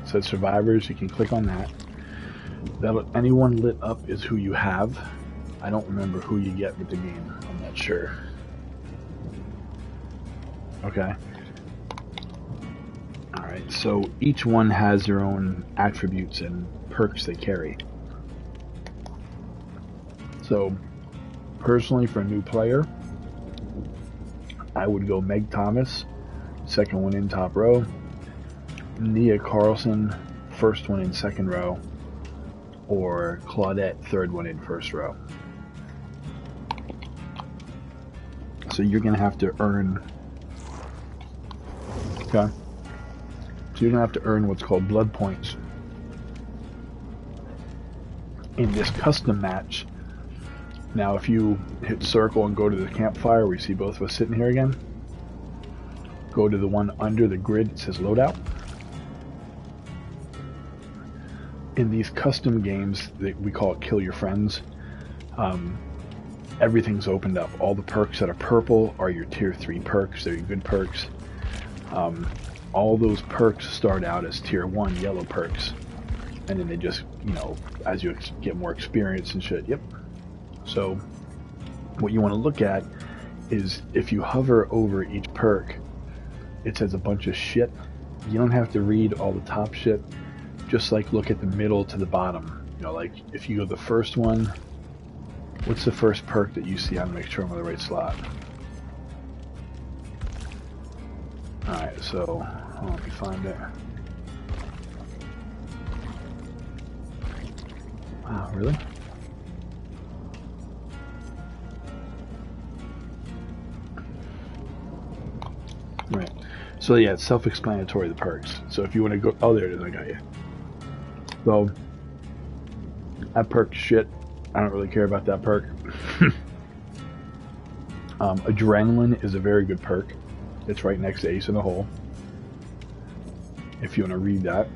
It says survivors. You can click on that. Anyone lit up is who you have. I don't remember who you get with the game. I'm not sure. Okay. Alright, so each one has their own attributes and perks they carry. So, personally, for a new player, I would go Meg Thomas, second one in top row. Nia Carlson, first one in second row. Or Claudette, third one in first row. So you're going to have to earn... Okay? So you're going to have to earn what's called blood points. In this custom match. Now if you hit circle and go to the campfire, we see both of us sitting here again. Go to the one under the grid, it says loadout. In these custom games, we call it Kill Your Friends, everything's opened up. All the perks that are purple are your tier 3 perks, they're your good perks. All those perks start out as tier 1 yellow perks. And then they just, you know, as you get more experience and shit, yep. So, what you want to look at is if you hover over each perk, it says a bunch of shit. You don't have to read all the top shit. Just like look at the middle to the bottom. You know, like if you go the first one, what's the first perk that you see? I want to make sure I'm on the right slot. Alright, so let me find it. Wow, really? Right. So yeah, it's self-explanatory, the perks. So if you want to go... Oh, there it is, I got you. So, that perk shit. I don't really care about that perk. Adrenaline is a very good perk. It's right next to Ace in the Hole. If you want to read that.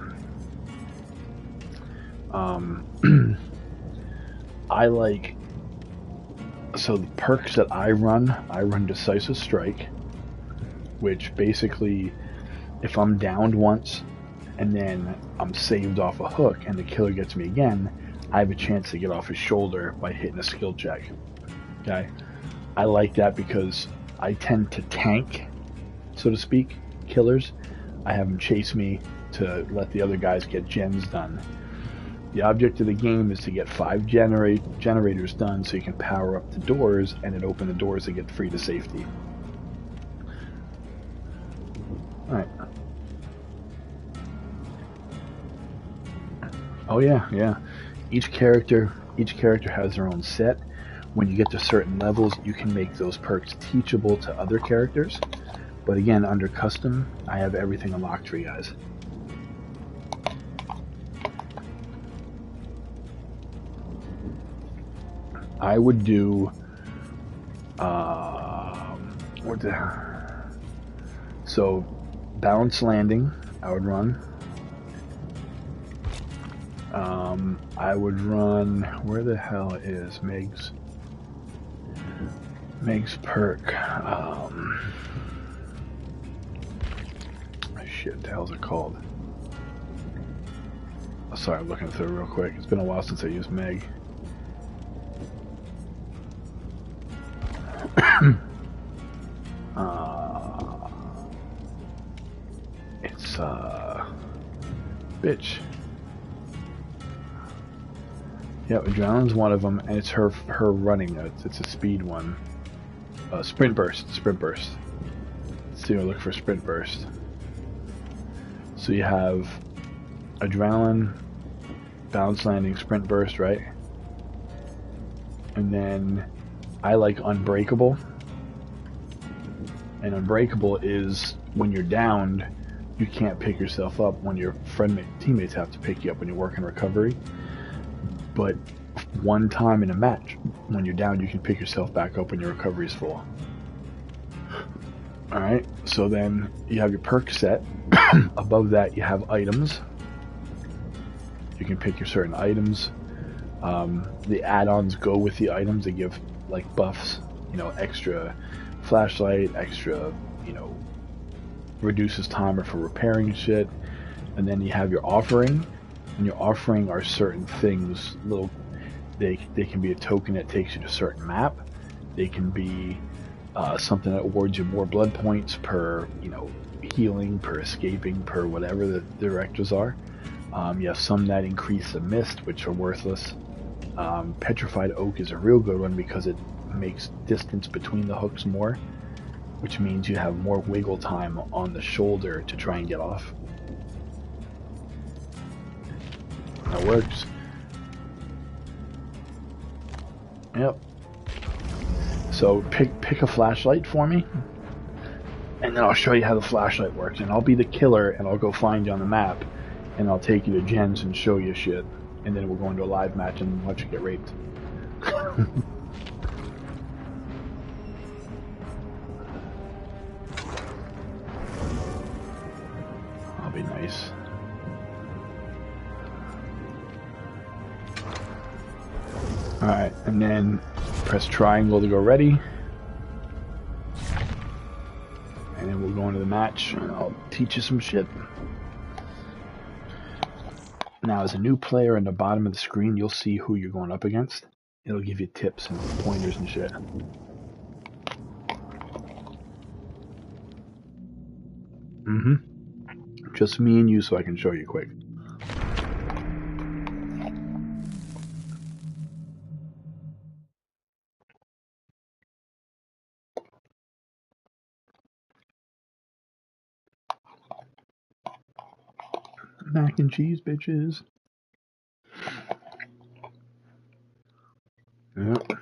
I like... So the perks that I run Decisive Strike. Which basically, if I'm downed once, and then I'm saved off a hook, and the killer gets me again, I have a chance to get off his shoulder by hitting a skill check. Okay? I like that because I tend to tank, so to speak, killers. I have them chase me to let the other guys get gens done. The object of the game is to get 5 generators done so you can power up the doors, and then open the doors to get free to safety. Alright. Oh yeah. Each character has their own set. When you get to certain levels, you can make those perks teachable to other characters. But again, under custom, I have everything unlocked for you guys. I would do so Balance Landing, I would run. I would run... Where the hell is Meg's perk? Shit, the hell's it called? Oh, sorry, I'm looking through it real quick. It's been a while since I used Meg. It's bitch. Yeah, Adrenaline's one of them, and it's her running. It's a speed one. Sprint burst. Let's see, we'll look for sprint burst. So you have Adrenaline, Balance Landing, Sprint burst, right? And then I like Unbreakable. And Unbreakable is when you're downed, you can't pick yourself up when your teammates have to pick you up when you work in recovery. But one time in a match, when you're down, you can pick yourself back up when your recovery is full. Alright, so then you have your perk set. Above that, you have items. You can pick your certain items. The add-ons go with the items. They give, like, buffs, you know, extra flashlight, extra, you know, reduces timer for repairing shit. And then you have your offering, and your offering are certain things. They can be a token that takes you to a certain map. They can be something that awards you more blood points per, healing, per escaping, per whatever the directives are. You have some that increase the mist, which are worthless. Petrified oak is a real good one because it makes distance between the hooks more, which means you have more wiggle time on the shoulder to try and get off. That works. Yep. So pick a flashlight for me, and then I'll show you how the flashlight works. And I'll be the killer, and I'll go find you on the map, and I'll take you to Jen's and show you shit. And then we'll go into a live match and watch you get raped. I'll be nice. Alright, and then press triangle to go ready. And then we'll go into the match, and I'll teach you some shit. Now, as a new player, in the bottom of the screen, you'll see who you're going up against. It'll give you tips and pointers and shit. Just me and you, so I can show you quick. Mac and cheese, bitches. Yep.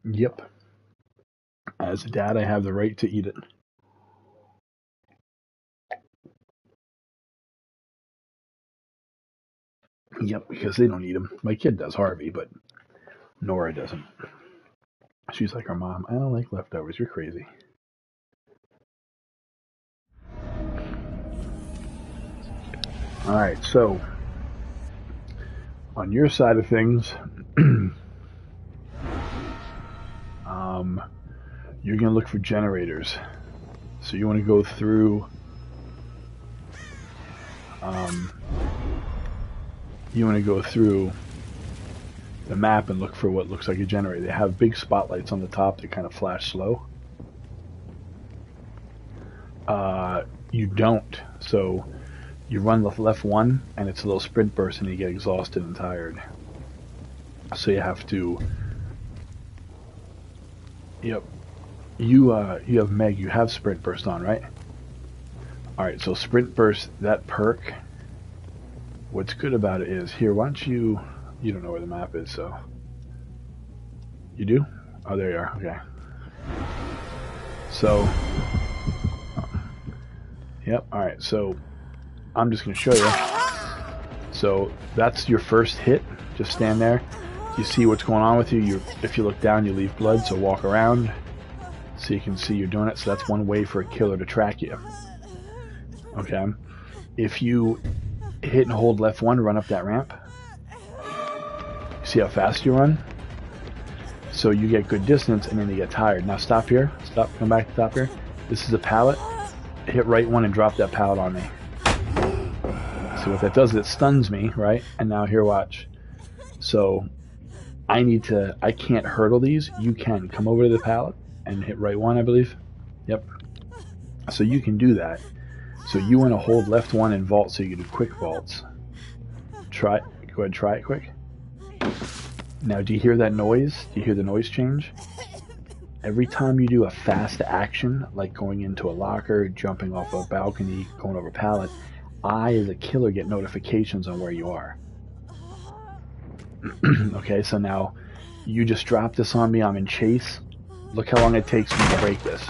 Yep. As a dad, I have the right to eat it. Yep, because they don't eat them. My kid does, Harvey, but Nora doesn't. She's like her mom. I don't like leftovers. You're crazy. Alright, so on your side of things, you're going to look for generators. So you want to go through the map and look for what looks like a generator. They have big spotlights on the top that kind of flash slow. You don't. So you run the left one, and it's a little sprint burst, and you get exhausted and tired. So you have to... Yep. You have Meg, you have sprint burst on, right? Alright, so sprint burst, that perk, what's good about it is, here, why don't you don't know where the map is, so... You do? Oh, there you are, okay. So... Yep, alright, so I'm just going to show you. So that's your first hit. Just stand there. You see what's going on with you. If you look down, you leave blood, so walk around so you can see you're doing it. So that's one way for a killer to track you. Okay? If you hit and hold left one, run up that ramp. See how fast you run? So you get good distance, and then you get tired. Now stop here. Stop. Come back to the top here. This is a pallet. Hit right one and drop that pallet on me. So what that does is it stuns me, right? And now here, watch. So I can't hurdle these. You can. Come over to the pallet and hit right one, I believe. Yep. So you can do that. So you want to hold left one and vault so you can do quick vaults. Try. Go ahead, try it quick. Now, do you hear that noise? Do you hear the noise change? Every time you do a fast action, like going into a locker, jumping off a balcony, going over a pallet, I, as a killer, get notifications on where you are. Okay, so now you just drop this on me. I'm in chase. Look how long it takes me to break this.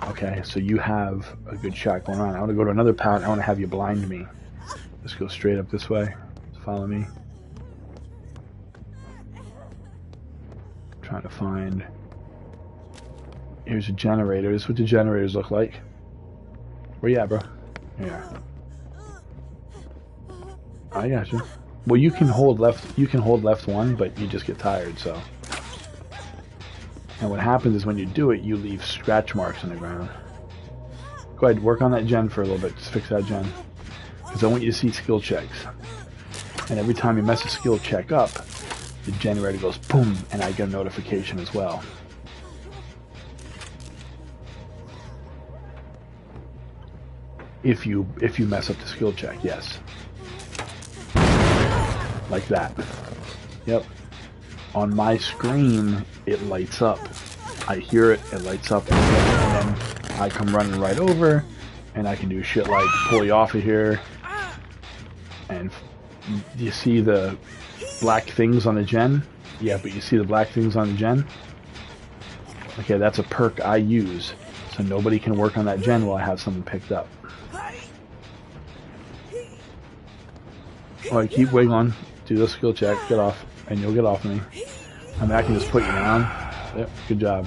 Okay, so you have a good shot going on. I want to go to another pallet. I want to have you blind me. Just go straight up this way. Follow me. Trying to find... Here's a generator. This is what the generators look like. Where you at, bro? Here. I got you. Well, you can hold left. You can hold left one, but you just get tired. So, and what happens is when you do it, you leave scratch marks on the ground. Go ahead, work on that gen for a little bit. Just fix that gen, because I want you to see skill checks. And every time you mess a skill check up, the generator goes boom, and I get a notification as well. If you mess up the skill check, yes. Like that. Yep. On my screen, it lights up. I hear it, it lights up, and then I come running right over, and I can do shit like pull you off of here. And you see the black things on the gen? Yeah, but you see the black things on the gen? Okay, that's a perk I use, so nobody can work on that gen while I have something picked up. Alright, keep wiggling. Do the skill check. Get off. And you'll get off of me. I mean, I can just put you down. Yep, good job.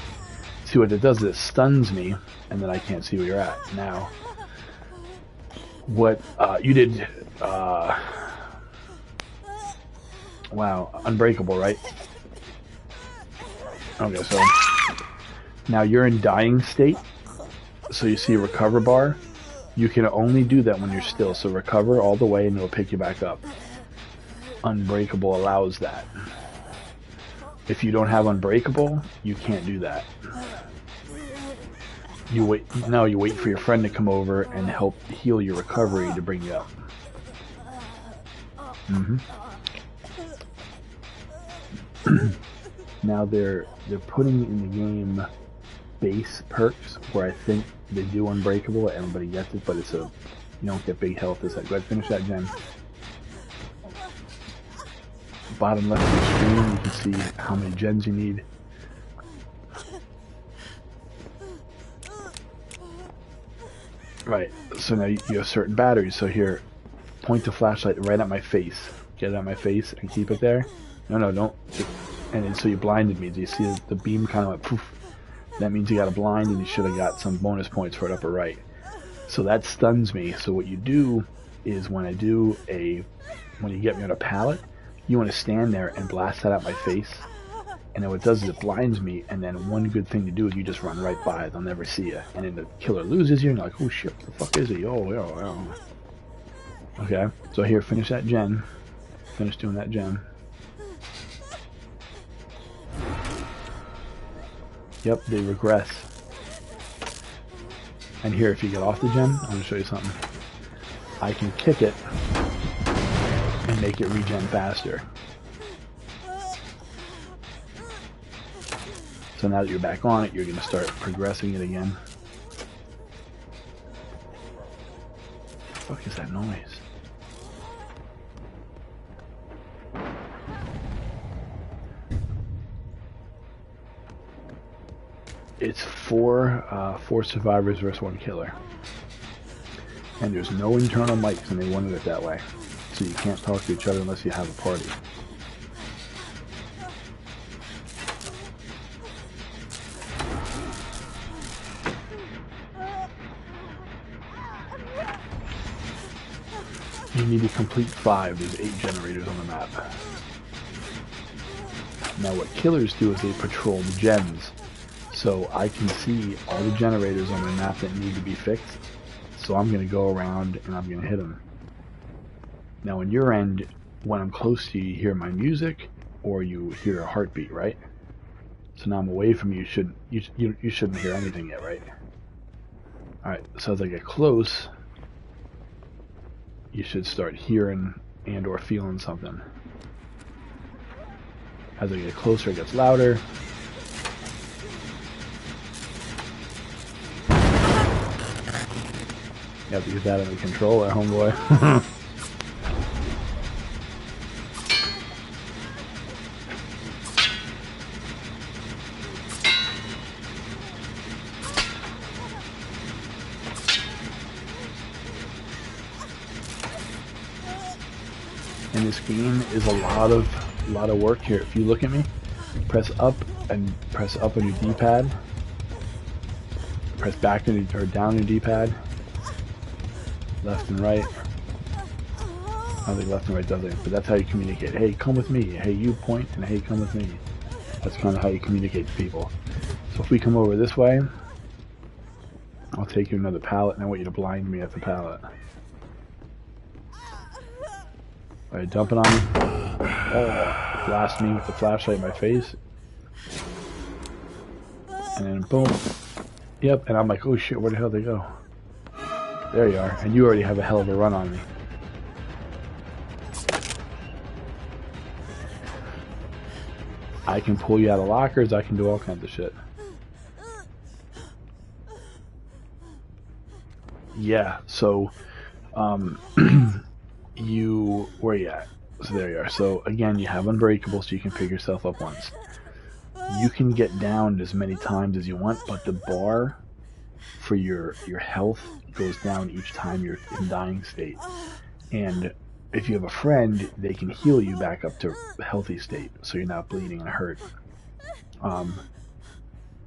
See, what it does is it stuns me, and then I can't see where you're at. Now, what you did... wow, unbreakable, right? Okay, so... now you're in dying state. So you see a recover bar. You can only do that when you're still. So recover all the way and it'll pick you back up. Unbreakable allows that. If you don't have unbreakable, you can't do that. You wait. No, you wait for your friend to come over and help heal your recovery to bring you up. Now they're putting in the game base perks where I think they do unbreakable. Everybody gets it, but it's a you don't get big health. Is that go ahead, finish that gen. Bottom left of the screen, you can see how many gens you need. Right. So now you have certain batteries. So here, point the flashlight right at my face. Get it at my face and keep it there. No, don't. And then, so you blinded me. Do you see the beam kind of went poof? That means you got a blind and you should have got some bonus points for it upper right. So that stuns me. So what you do is when you get me on a pallet, you want to stand there and blast that at my face. And then what it does is it blinds me, and then one good thing to do is you just run right by it. They'll never see you. And then the killer loses you, and you're like, oh shit, what the fuck is he? Oh. Okay, so here, finish that gen. Finish doing that gen. Yep, they regress. And here, if you get off the gen, I'm going to show you something. I can kick it and make it regen faster. So now that you're back on it, you're going to start progressing it again. What the fuck is that noise? It's four survivors versus one killer. And there's no internal mics, and they wanted it that way. So you can't talk to each other unless you have a party. You need to complete 5. There's 8 generators on the map. Now what killers do is they patrol the gens. So I can see all the generators on my map that need to be fixed. So I'm going to go around and I'm going to hit them. Now on your end, when I'm close to you, you hear my music or you hear a heartbeat, right? So now I'm away from you. You shouldn't hear anything yet, right? Alright, so as I get close, you should start hearing and or feeling something. As I get closer, it gets louder. You have to use that under control there, homeboy. And this game is a lot of work here. If you look at me, press up and press up on your D-pad. Press back or down your D-pad. Left and right. I don't think left and right does it, but that's how you communicate. Hey, come with me. Hey, you point, and hey, come with me. That's kind of how you communicate to people. So if we come over this way, I'll take you another pallet, and I want you to blind me at the pallet. Alright, dump it on me. Oh, blast me with the flashlight in my face. And then boom. Yep, and I'm like, oh shit, where the hell did they go? There you are, and you already have a hell of a run on me. I can pull you out of lockers, I can do all kinds of shit. Yeah, so, where you at? So there you are. So again, you have Unbreakable, so you can pick yourself up once. You can get downed as many times as you want, but the bar for your health goes down each time you're in dying state. And if you have a friend, they can heal you back up to a healthy state, so you're not bleeding and hurt.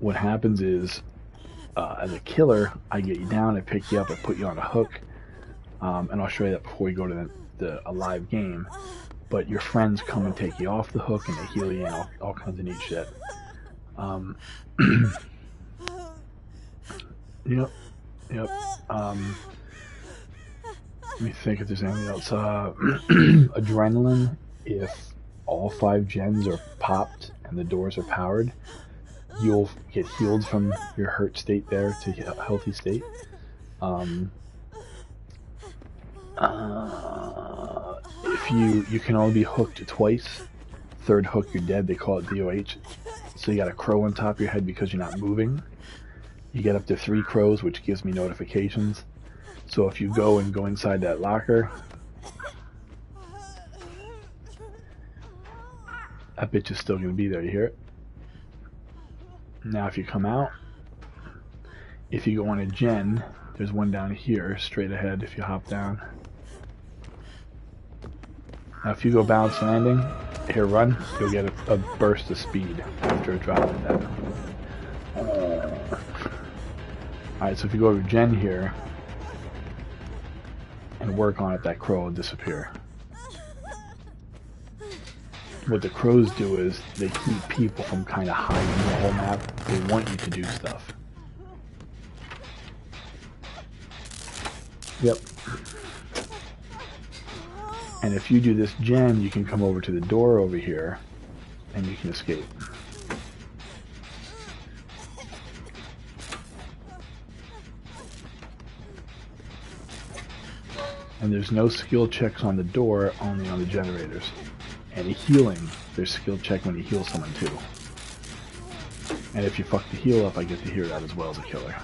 What happens is, as a killer, I get you down, I pick you up, I put you on a hook, and I'll show you that before we go to a live game. But your friends come and take you off the hook, and they heal you and all kinds of neat shit. Yep. Let me think if there's anything else. Adrenaline, if all 5 gens are popped and the doors are powered, you'll get healed from your hurt state there to a healthy state. If you can only be hooked twice. Third hook, you're dead. They call it DOH. So you got a crow on top of your head because you're not moving. You get up to 3 crows, which gives me notifications. So if you go inside that locker, that bitch is still going to be there. You hear it? Now if you come out, if you go on a gen, there's one down here, straight ahead if you hop down. Now if you go bounce landing, here run, you'll get a burst of speed after a drop like that. Alright, so if you go over gen here, and work on it, that crow will disappear. What the crows do is they keep people from kind of hiding the whole map. They want you to do stuff. Yep. And if you do this gen, you can come over to the door over here and you can escape. And there's no skill checks on the door, only on the generators. And healing, there's skill check when you heal someone too. And if you fuck the heal up, I get to hear that as well as a killer.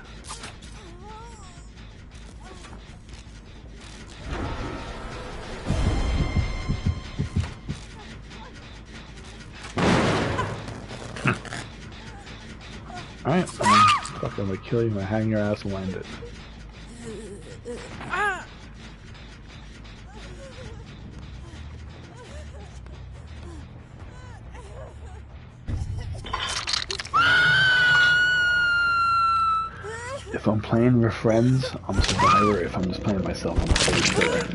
Alright, fuck, I'm gonna kill you, I'm gonna hang your ass and land it. If I'm playing with friends, I'm a survivor. If I'm just playing myself, I'm a fully killer.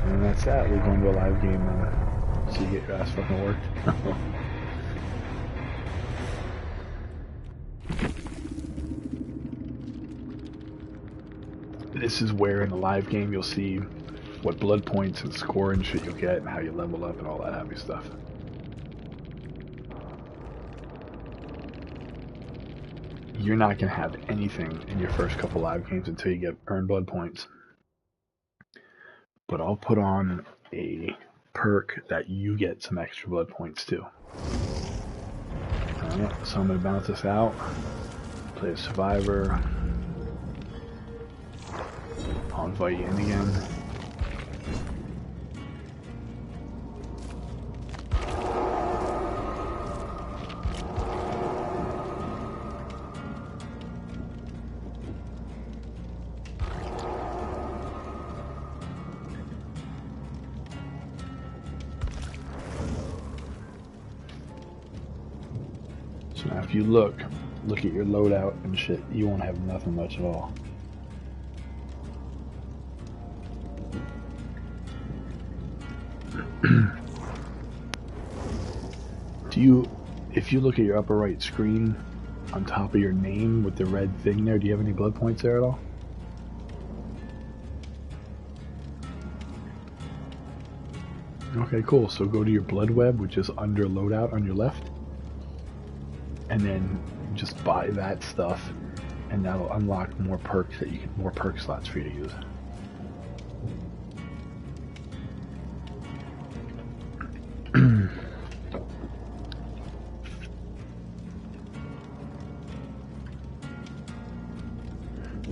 And that's that. We're going to a live game now, so you get your ass fucking worked. This is where in the live game you'll see what blood points and score and shit you'll get and how you level up and all that happy stuff. You're not going to have anything in your first couple live games until you get earned blood points. But I'll put on a perk that you get some extra blood points too. Alright, so I'm going to bounce this out, play a survivor. I'll invite you in again. So now if you look at your loadout and shit, you won't have nothing much at all. If you look at your upper right screen, on top of your name with the red thing there, do you have any blood points there at all? Okay, cool. So go to your blood web, which is under loadout on your left, and then just buy that stuff, and that'll unlock more perks more perk slots for you to use.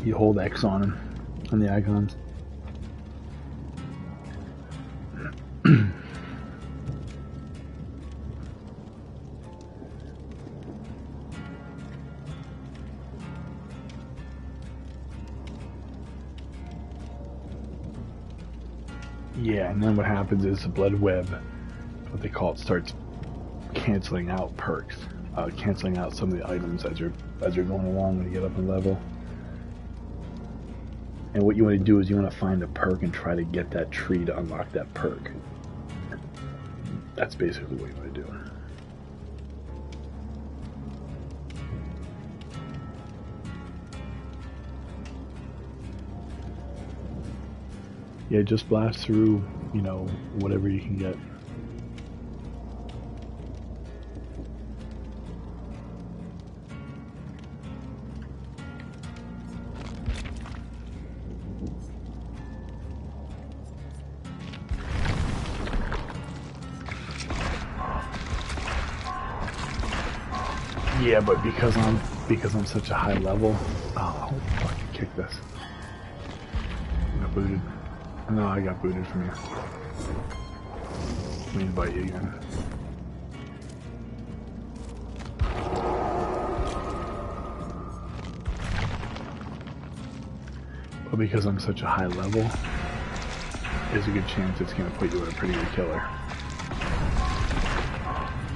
You hold X on them, on the icons. Yeah, and then what happens is the blood web, what they call it, starts canceling out perks, canceling out some of the items as you're going along when you get up in level. And what you want to do is you want to find a perk and try to get that tree to unlock that perk. That's basically what you want to do. Yeah, just blast through, you know, whatever you can get. Yeah, but because I'm such a high level. Oh, fucking kick this. I got booted. No, I got booted from you. Let me invite you again. But because I'm such a high level, there's a good chance it's going to put you in a pretty good killer.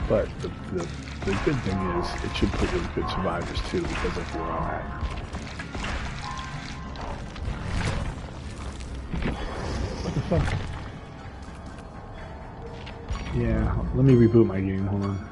But the good thing is, it should put you with good survivors too, because of where I'm at. What the fuck? Yeah, let me reboot my game, hold on.